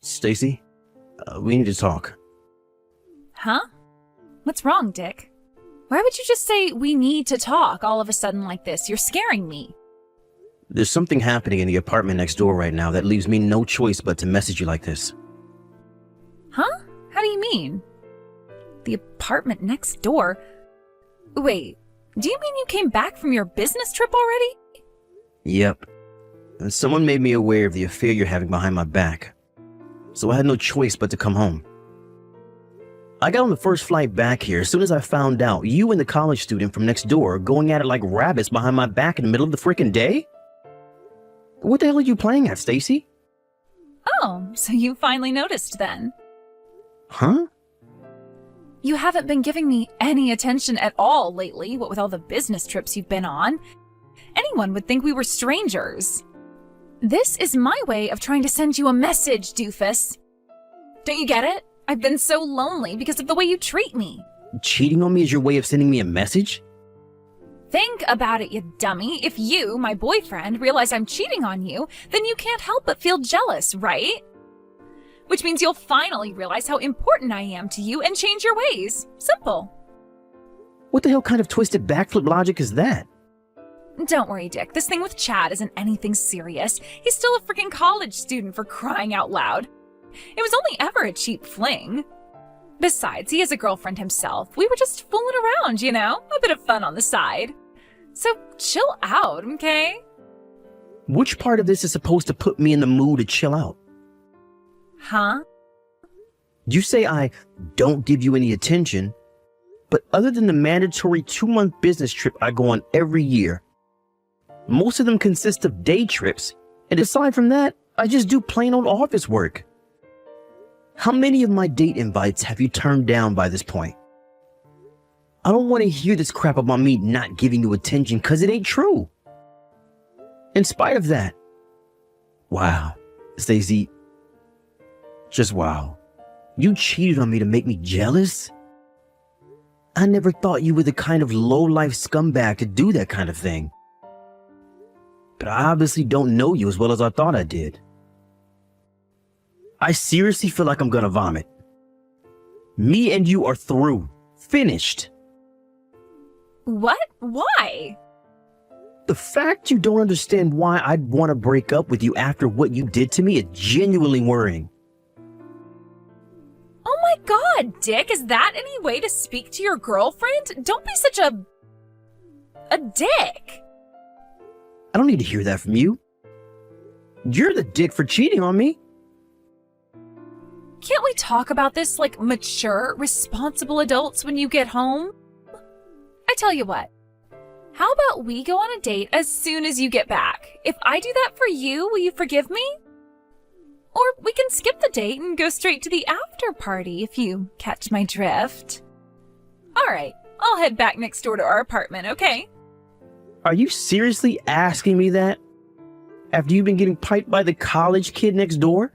Stacy, we need to talk. Huh? What's wrong, Dick? Why would you just say we need to talk all of a sudden like this? You're scaring me. There's something happening in the apartment next door right now that leaves me no choice but to message you like this. Huh? How do you mean? The apartment next door? Wait, do you mean you came back from your business trip already? Yep. And someone made me aware of the affair you're having behind my back. So I had no choice but to come home. I got on the first flight back here as soon as I found out you and the college student from next door are going at it like rabbits behind my back in the middle of the freaking day? What the hell are you playing at, Stacy? Oh, so you finally noticed then. Huh? You haven't been giving me any attention at all lately, what with all the business trips you've been on. Anyone would think we were strangers. This is my way of trying to send you a message, doofus. Don't you get it? I've been so lonely because of the way you treat me. Cheating on me is your way of sending me a message? Think about it, you dummy. If you, my boyfriend, realize I'm cheating on you, then you can't help but feel jealous, right? Which means you'll finally realize how important I am to you and change your ways. Simple. What the hell kind of twisted backflip logic is that? Don't worry, Dick. This thing with Chad isn't anything serious. He's still a freaking college student, for crying out loud. It was only ever a cheap fling. Besides, he has a girlfriend himself. We were just fooling around, you know? A bit of fun on the side. So chill out, okay? Which part of this is supposed to put me in the mood to chill out? Huh? You say I don't give you any attention, but other than the mandatory 2-month business trip I go on every year, most of them consist of day trips, and aside from that, I just do plain old office work. How many of my date invites have you turned down by this point? I don't want to hear this crap about me not giving you attention because it ain't true. In spite of that, wow, Stacey, just wow. You cheated on me to make me jealous? I never thought you were the kind of low-life scumbag to do that kind of thing. But I obviously don't know you as well as I thought I did. I seriously feel like I'm gonna vomit. Me and you are through. Finished. What? Why? The fact you don't understand why I'd want to break up with you after what you did to me is genuinely worrying. Oh my god, Dick, is that any way to speak to your girlfriend? Don't be such a dick. I don't need to hear that from you. You're the dick for cheating on me. Can't we talk about this like mature, responsible adults when you get home? I tell you what, how about we go on a date as soon as you get back? If I do that for you, will you forgive me? Or we can skip the date and go straight to the after party if you catch my drift. Alright, I'll head back next door to our apartment, okay? Are you seriously asking me that? After you've been getting piped by the college kid next door?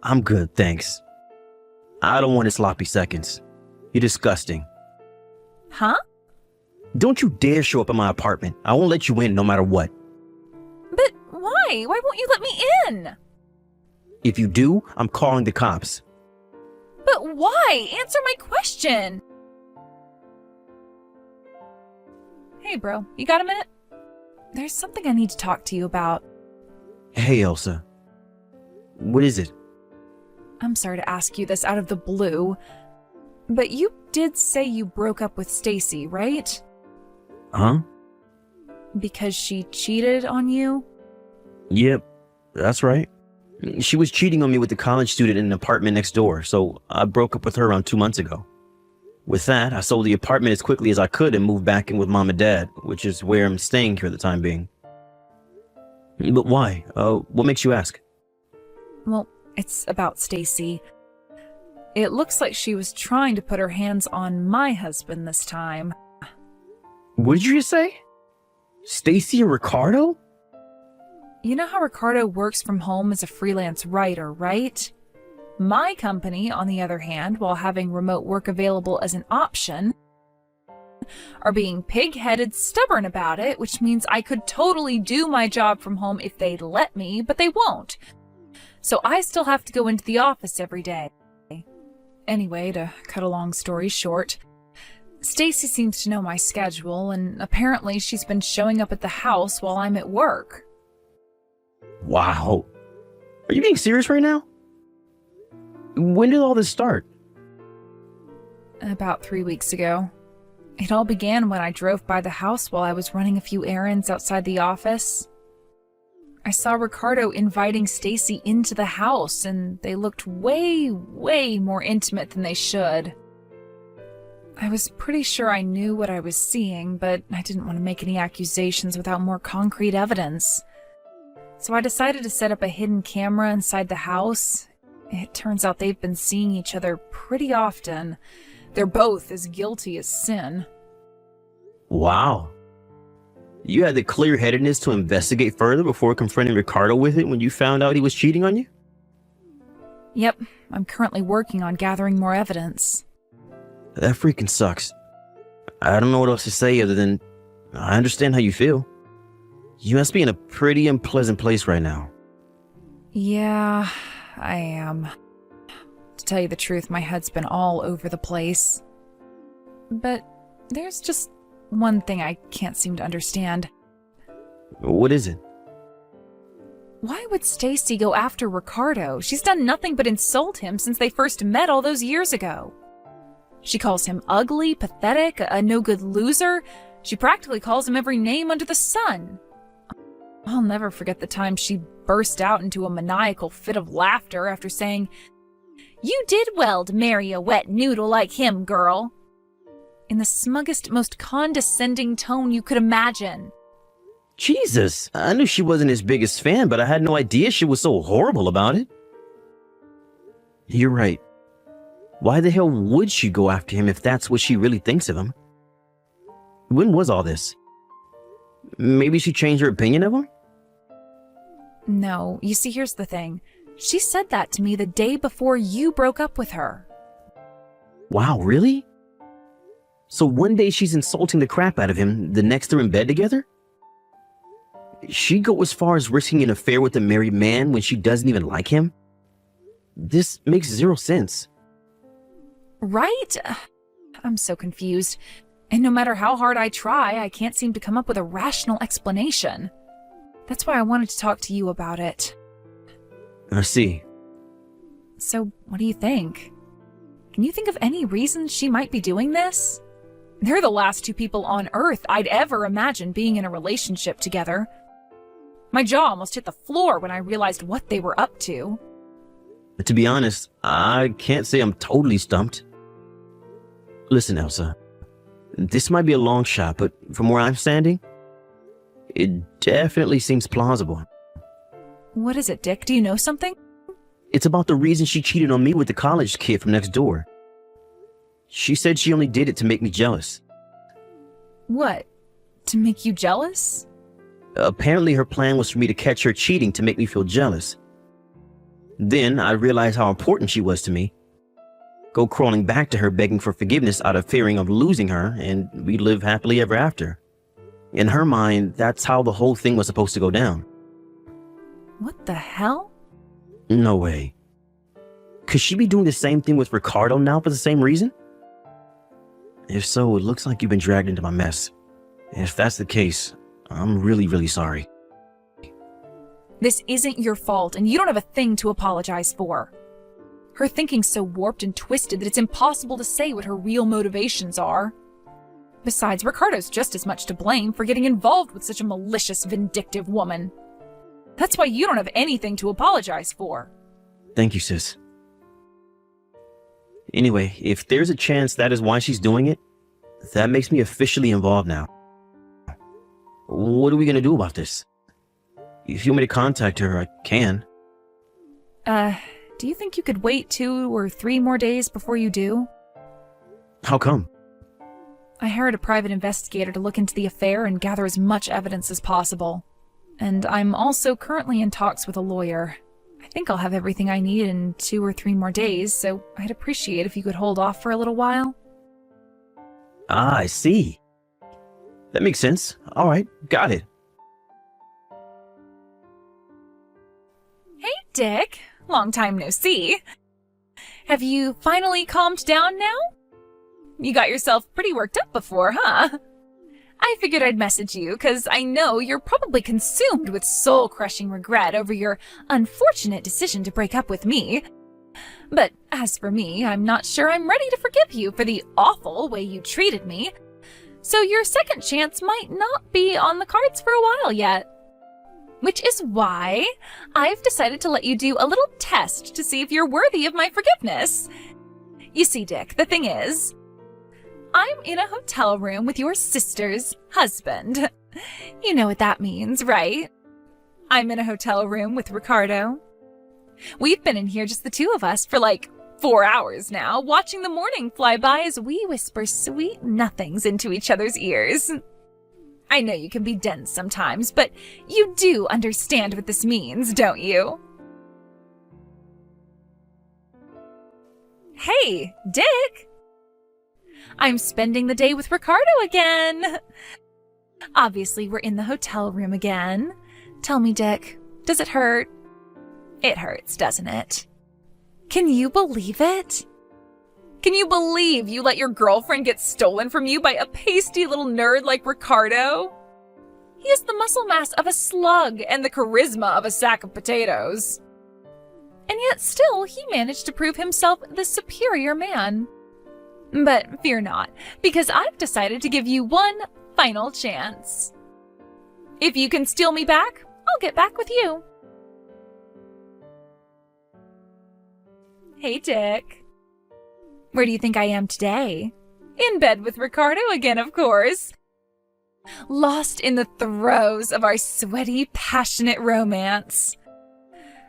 I'm good, thanks. I don't want any sloppy seconds. You're disgusting. Huh? Don't you dare show up at my apartment. I won't let you in no matter what. But why? Why won't you let me in? If you do, I'm calling the cops. But why? Answer my question. Hey, bro, you got a minute? There's something I need to talk to you about. Hey, Elsa. What is it? I'm sorry to ask you this out of the blue, but you did say you broke up with Stacy, right? Huh? Because she cheated on you? Yep, that's right. She was cheating on me with the college student in an apartment next door, so I broke up with her around 2 months ago. With that, I sold the apartment as quickly as I could and moved back in with Mom and Dad, which is where I'm staying for the time being. But why? What makes you ask? Well, it's about Stacy. It looks like she was trying to put her hands on my husband this time. What did you just say? Stacy and Ricardo? You know how Ricardo works from home as a freelance writer, right? My company, on the other hand, while having remote work available as an option, are being pig-headed stubborn about it, which means I could totally do my job from home if they'd let me, but they won't. so I still have to go into the office every day. Anyway, to cut a long story short, Stacy seems to know my schedule, and apparently she's been showing up at the house while I'm at work. Wow. Are you being serious right now? When did all this start? About 3 weeks ago. It all began when I drove by the house while I was running a few errands outside the office. I saw Ricardo inviting Stacy into the house, and they looked way, way more intimate than they should. I was pretty sure I knew what I was seeing, but I didn't want to make any accusations without more concrete evidence. So I decided to set up a hidden camera inside the house. It turns out they've been seeing each other pretty often. They're both as guilty as sin. Wow. You had the clear-headedness to investigate further before confronting Ricardo with it when you found out he was cheating on you? Yep, I'm currently working on gathering more evidence. That freaking sucks. I don't know what else to say other than I understand how you feel. You must be in a pretty unpleasant place right now. Yeah, I am. To tell you the truth, my head's been all over the place. But there's just one thing I can't seem to understand. What is it? Why would Stacy go after Ricardo? She's done nothing but insult him since they first met all those years ago. She calls him ugly, pathetic, a no-good loser. She practically calls him every name under the sun. I'll never forget the time she burst out into a maniacal fit of laughter after saying, "You did well to marry a wet noodle like him, girl," in the smuggest, most condescending tone you could imagine. Jesus, I knew she wasn't his biggest fan, but I had no idea she was so horrible about it. You're right. Why the hell would she go after him if that's what she really thinks of him? When was all this? Maybe she changed her opinion of him? No, you see, here's the thing. She said that to me the day before you broke up with her. Wow, really? So one day she's insulting the crap out of him, the next they're in bed together? She'd go as far as risking an affair with a married man when she doesn't even like him? This makes zero sense. Right? I'm so confused. And no matter how hard I try, I can't seem to come up with a rational explanation. That's why I wanted to talk to you about it. I see. So, what do you think? Can you think of any reason she might be doing this? They're the last two people on Earth I'd ever imagine being in a relationship together. My jaw almost hit the floor when I realized what they were up to. To be honest, I can't say I'm totally stumped. Listen, Elsa. This might be a long shot, but from where I'm standing, it definitely seems plausible. What is it, Dick? Do you know something? It's about the reason she cheated on me with the college kid from next door. She said she only did it to make me jealous. What? To make you jealous? Apparently her plan was for me to catch her cheating to make me feel jealous. Then I realized how important she was to me. Go crawling back to her begging for forgiveness out of fearing of losing her, and we live happily ever after. In her mind, that's how the whole thing was supposed to go down. What the hell? No way. Could she be doing the same thing with Ricardo now for the same reason? If so, it looks like you've been dragged into my mess. And if that's the case, I'm really sorry. This isn't your fault, and you don't have a thing to apologize for. Her thinking's so warped and twisted that it's impossible to say what her real motivations are. Besides, Ricardo's just as much to blame for getting involved with such a malicious, vindictive woman. That's why you don't have anything to apologize for. Thank you, sis. Anyway, if there's a chance that is why she's doing it, that makes me officially involved now. What are we gonna do about this? If you want me to contact her, I can. Do you think you could wait 2 or 3 more days before you do? How come? I hired a private investigator to look into the affair and gather as much evidence as possible. And I'm also currently in talks with a lawyer. I think I'll have everything I need in 2 or 3 more days, so I'd appreciate if you could hold off for a little while. Ah, I see. That makes sense. All right, got it. Hey, Dick. Long time no see. Have you finally calmed down now? You got yourself pretty worked up before, huh? I figured I'd message you because I know you're probably consumed with soul-crushing regret over your unfortunate decision to break up with me. But as for me, I'm not sure I'm ready to forgive you for the awful way you treated me. So your second chance might not be on the cards for a while yet. Which is why I've decided to let you do a little test to see if you're worthy of my forgiveness. You see, Dick, the thing is, I'm in a hotel room with your sister's husband. You know what that means, right? I'm in a hotel room with Ricardo. We've been in here just the two of us for like 4 hours now, watching the morning fly by as we whisper sweet nothings into each other's ears. I know you can be dense sometimes, but you do understand what this means, don't you? Hey, Dick! I'm spending the day with Ricardo again. Obviously, we're in the hotel room again. Tell me, Dick, does it hurt? It hurts, doesn't it? Can you believe it? Can you believe you let your girlfriend get stolen from you by a pasty little nerd like Ricardo? He has the muscle mass of a slug and the charisma of a sack of potatoes. And yet still, he managed to prove himself the superior man. But fear not, because I've decided to give you one final chance. If you can steal me back, I'll get back with you. Hey, Dick. Where do you think I am today? In bed with Ricardo again, of course. Lost in the throes of our sweaty, passionate romance.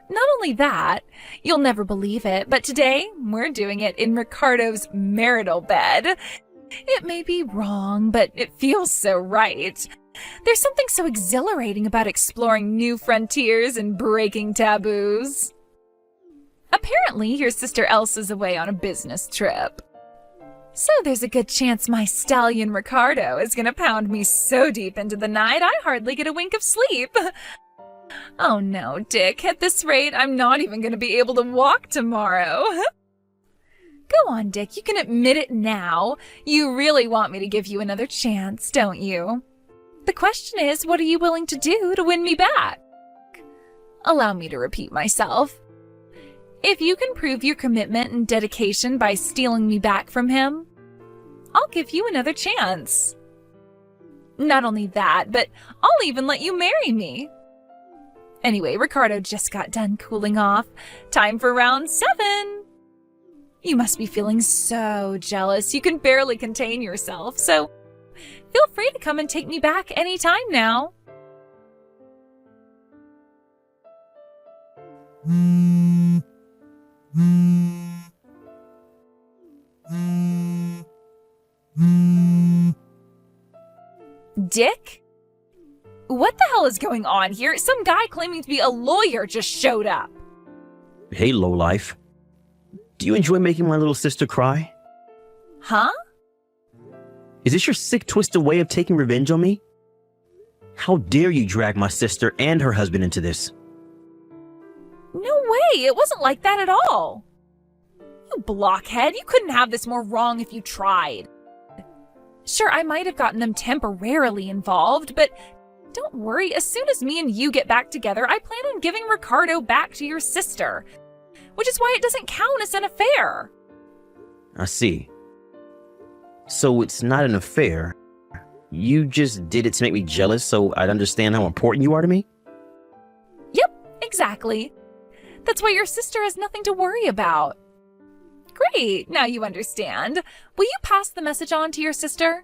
Not only that, you'll never believe it, but today we're doing it in Ricardo's marital bed. It may be wrong, but it feels so right. There's something so exhilarating about exploring new frontiers and breaking taboos. Apparently, your sister Elsa's away on a business trip. So there's a good chance my stallion Ricardo is gonna pound me so deep into the night I hardly get a wink of sleep. Oh no, Dick, at this rate, I'm not even gonna be able to walk tomorrow. Go on, Dick, you can admit it now. You really want me to give you another chance, don't you? The question is, what are you willing to do to win me back? Allow me to repeat myself. If you can prove your commitment and dedication by stealing me back from him, I'll give you another chance. Not only that, but I'll even let you marry me. Anyway, Ricardo just got done cooling off. Time for round 7. You must be feeling so jealous you can barely contain yourself, so feel free to come and take me back anytime now. Dick? What the hell is going on here? Some guy claiming to be a lawyer just showed up. Hey, lowlife. Do you enjoy making my little sister cry? Huh? Is this your sick, twisted way of taking revenge on me? How dare you drag my sister and her husband into this? No way, it wasn't like that at all. You blockhead, you couldn't have this more wrong if you tried. Sure, I might have gotten them temporarily involved, but don't worry, as soon as me and you get back together, I plan on giving Ricardo back to your sister, which is why it doesn't count as an affair. I see. So it's not an affair. You just did it to make me jealous so I'd understand how important you are to me? Yep, exactly. That's why your sister has nothing to worry about. Great, now you understand. Will you pass the message on to your sister?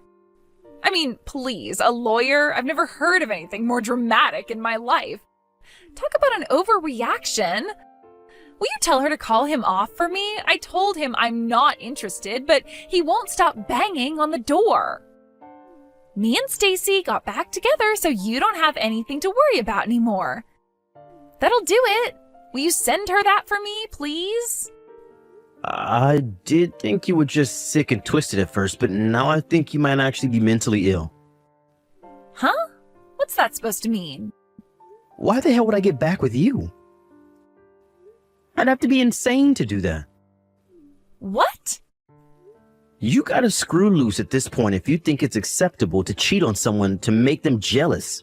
I mean, please, a lawyer? I've never heard of anything more dramatic in my life. Talk about an overreaction. Will you tell her to call him off for me? I told him I'm not interested, but he won't stop banging on the door. Me and Stacy got back together, so you don't have anything to worry about anymore. That'll do it. Will you send her that for me, please? I did think you were just sick and twisted at first, but now I think you might actually be mentally ill. Huh? What's that supposed to mean? Why the hell would I get back with you? I'd have to be insane to do that. What? You gotta screw loose at this point if you think it's acceptable to cheat on someone to make them jealous.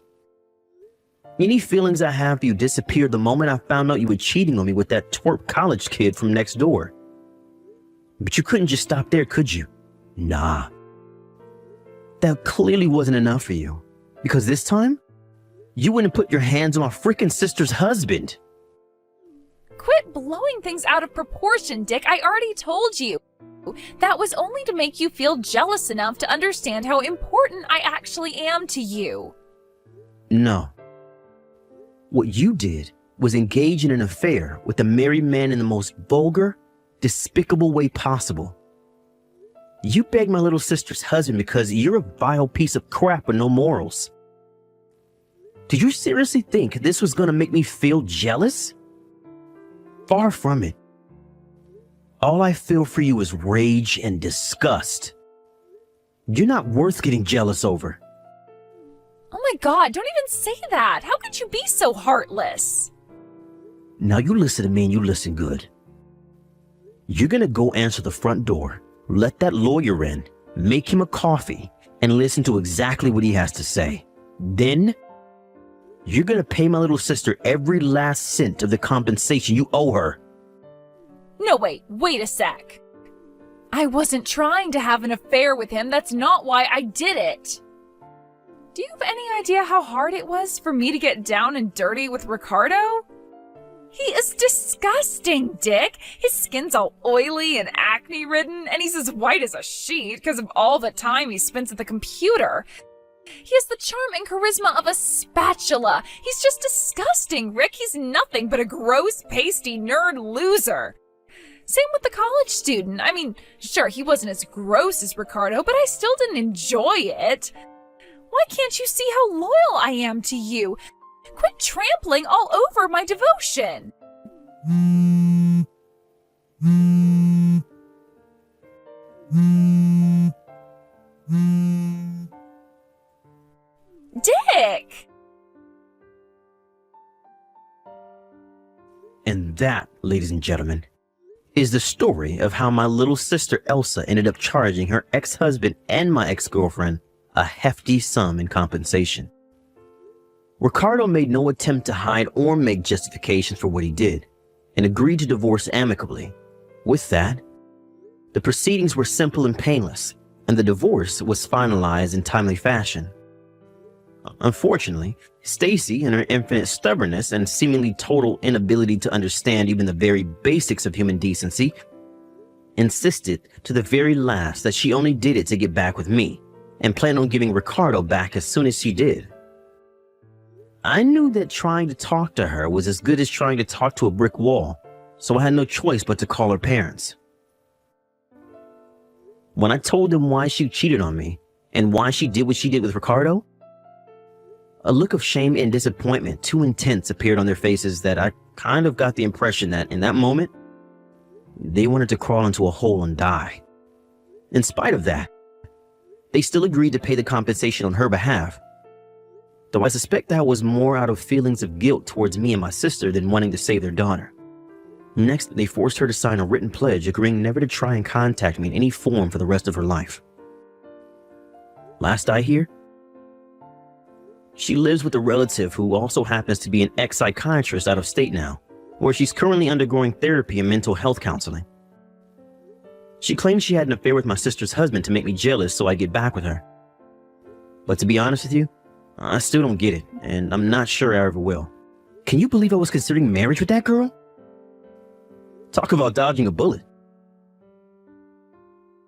Any feelings I have for you disappeared the moment I found out you were cheating on me with that twerp college kid from next door. But you couldn't just stop there, could you? Nah. That clearly wasn't enough for you. Because this time, you wouldn't put your hands on my freaking sister's husband. Quit blowing things out of proportion, Dick. I already told you. That was only to make you feel jealous enough to understand how important I actually am to you. No. What you did was engage in an affair with a married man in the most vulgar, despicable way possible. You begged my little sister's husband because you're a vile piece of crap with no morals. Did you seriously think this was gonna make me feel jealous? Far from it. All I feel for you is rage and disgust. You're not worth getting jealous over. Oh my God, don't even say that. How could you be so heartless? Now you listen to me and you listen good. You're gonna go answer the front door, let that lawyer in, make him a coffee, and listen to exactly what he has to say. Then, you're gonna pay my little sister every last cent of the compensation you owe her. No, wait a sec. I wasn't trying to have an affair with him. That's not why I did it. Do you have any idea how hard it was for me to get down and dirty with Ricardo? He is disgusting, Dick. His skin's all oily and acne-ridden, and he's as white as a sheet because of all the time he spends at the computer. He has the charm and charisma of a spatula. He's just disgusting, Rick. He's nothing but a gross, pasty nerd loser. Same with the college student. I mean, sure, he wasn't as gross as Ricardo, but I still didn't enjoy it. Why can't you see how loyal I am to you? Quit trampling all over my devotion. Dick! And that, ladies and gentlemen, is the story of how my little sister Elsa ended up charging her ex-husband and my ex-girlfriend a hefty sum in compensation. Ricardo made no attempt to hide or make justifications for what he did, and agreed to divorce amicably. With that, the proceedings were simple and painless, and the divorce was finalized in timely fashion. Unfortunately, Stacy, in her infinite stubbornness and seemingly total inability to understand even the very basics of human decency, insisted to the very last that she only did it to get back with me, and planned on giving Ricardo back as soon as she did. I knew that trying to talk to her was as good as trying to talk to a brick wall, so I had no choice but to call her parents. When I told them why she cheated on me, and why she did what she did with Ricardo, a look of shame and disappointment too intense appeared on their faces that I kind of got the impression that in that moment, they wanted to crawl into a hole and die. In spite of that, they still agreed to pay the compensation on her behalf, though I suspect that was more out of feelings of guilt towards me and my sister than wanting to save their daughter. Next, they forced her to sign a written pledge agreeing never to try and contact me in any form for the rest of her life. Last I hear, she lives with a relative who also happens to be an ex-psychiatrist out of state now, where she's currently undergoing therapy and mental health counseling. She claims she had an affair with my sister's husband to make me jealous so I get back with her. But to be honest with you, I still don't get it, and I'm not sure I ever will. Can you believe I was considering marriage with that girl? Talk about dodging a bullet.